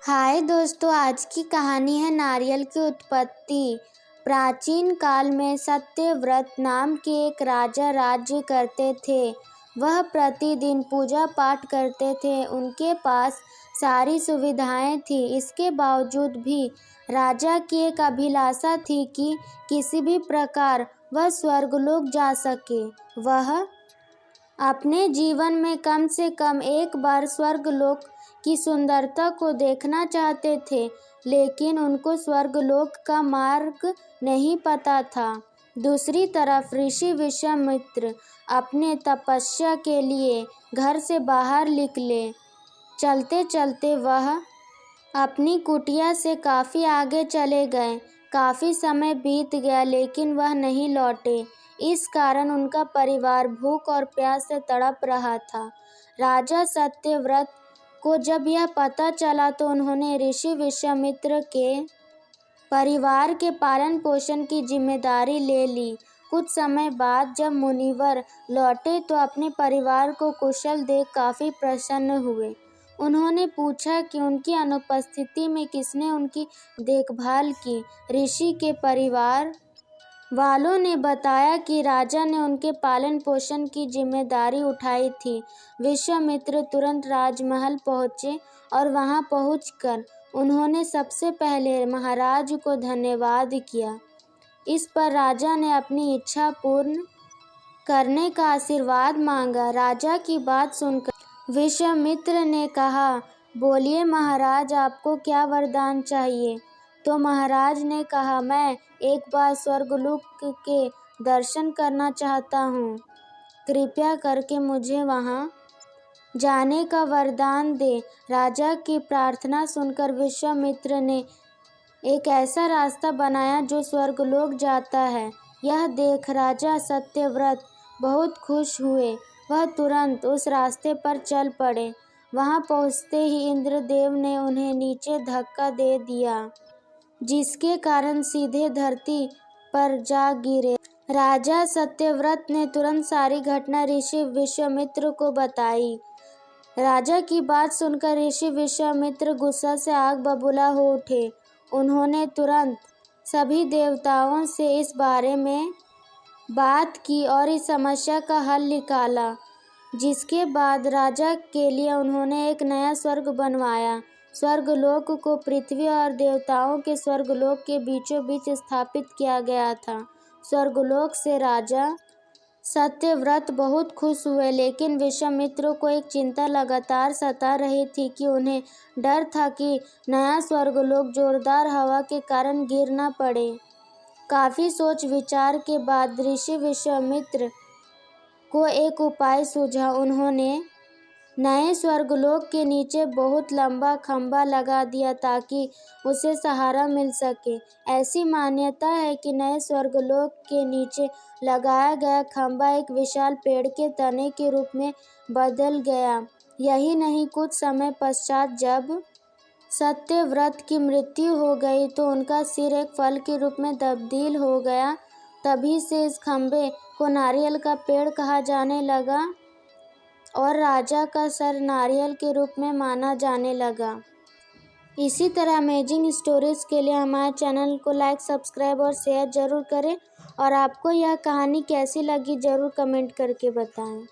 हाय दोस्तों, आज की कहानी है नारियल की उत्पत्ति। प्राचीन काल में सत्यव्रत नाम के एक राजा राज्य करते थे। वह प्रतिदिन पूजा पाठ करते थे। उनके पास सारी सुविधाएं थी। इसके बावजूद भी राजा की एक अभिलाषा थी कि किसी भी प्रकार वह स्वर्गलोक जा सके। वह अपने जीवन में कम से कम एक बार स्वर्गलोक की सुंदरता को देखना चाहते थे, लेकिन उनको स्वर्गलोक का मार्ग नहीं पता था। दूसरी तरफ ऋषि विश्वामित्र अपने तपस्या के लिए घर से बाहर निकले। चलते चलते वह अपनी कुटिया से काफ़ी आगे चले गए। काफ़ी समय बीत गया, लेकिन वह नहीं लौटे। इस कारण उनका परिवार भूख और प्यास से तड़प रहा था। राजा सत्यव्रत को जब यह पता चला तो उन्होंने ऋषि विश्वामित्र के परिवार के पालन पोषण की जिम्मेदारी ले ली। कुछ समय बाद जब मुनिवर लौटे तो अपने परिवार को कुशल देख काफ़ी प्रसन्न हुए। उन्होंने पूछा कि उनकी अनुपस्थिति में किसने उनकी देखभाल की। ऋषि के परिवार वालों ने बताया कि राजा ने उनके पालन पोषण की जिम्मेदारी उठाई थी। विश्वामित्र तुरंत राजमहल पहुँचे और वहां पहुंचकर उन्होंने सबसे पहले महाराज को धन्यवाद किया। इस पर राजा ने अपनी इच्छा पूर्ण करने का आशीर्वाद मांगा। राजा की बात सुनकर विश्वामित्र ने कहा, बोलिए महाराज, आपको क्या वरदान चाहिए। तो महाराज ने कहा, मैं एक बार स्वर्गलोक के दर्शन करना चाहता हूँ। कृपया करके मुझे वहाँ जाने का वरदान दे। राजा की प्रार्थना सुनकर विश्वामित्र ने एक ऐसा रास्ता बनाया जो स्वर्गलोक जाता है। यह देख राजा सत्यव्रत बहुत खुश हुए। वह तुरंत उस रास्ते पर चल पड़े। वहाँ पहुँचते ही इंद्रदेव ने उन्हें नीचे धक्का दे दिया, जिसके कारण सीधे धरती पर जा गिरे। राजा सत्यव्रत ने तुरंत सारी घटना ऋषि विश्वामित्र को बताई। राजा की बात सुनकर ऋषि विश्वामित्र गुस्सा से आग बबूला हो उठे। उन्होंने तुरंत सभी देवताओं से इस बारे में बात की और इस समस्या का हल निकाला, जिसके बाद राजा के लिए उन्होंने एक नया स्वर्ग बनवाया। स्वर्गलोक को पृथ्वी और देवताओं के स्वर्गलोक के बीचों बीच स्थापित किया गया था। स्वर्गलोक से राजा सत्यव्रत बहुत खुश हुए, लेकिन विश्वामित्र को एक चिंता लगातार सता रही थी कि उन्हें डर था कि नया स्वर्गलोक जोरदार हवा के कारण गिर न पड़े। काफ़ी सोच विचार के बाद ऋषि विश्वामित्र को एक उपाय सूझा। उन्होंने नए स्वर्गलोक के नीचे बहुत लंबा खंभा लगा दिया ताकि उसे सहारा मिल सके। ऐसी मान्यता है कि नए स्वर्गलोक के नीचे लगाया गया खंभा एक विशाल पेड़ के तने के रूप में बदल गया। यही नहीं, कुछ समय पश्चात जब सत्यव्रत की मृत्यु हो गई तो उनका सिर एक फल के रूप में तब्दील हो गया। तभी से इस खंभे को नारियल का पेड़ कहा जाने लगा और राजा का सर नारियल के रूप में माना जाने लगा। इसी तरह अमेजिंग स्टोरीज के लिए हमारे चैनल को लाइक, सब्सक्राइब और शेयर ज़रूर करें। और आपको यह कहानी कैसी लगी ज़रूर कमेंट करके बताएं।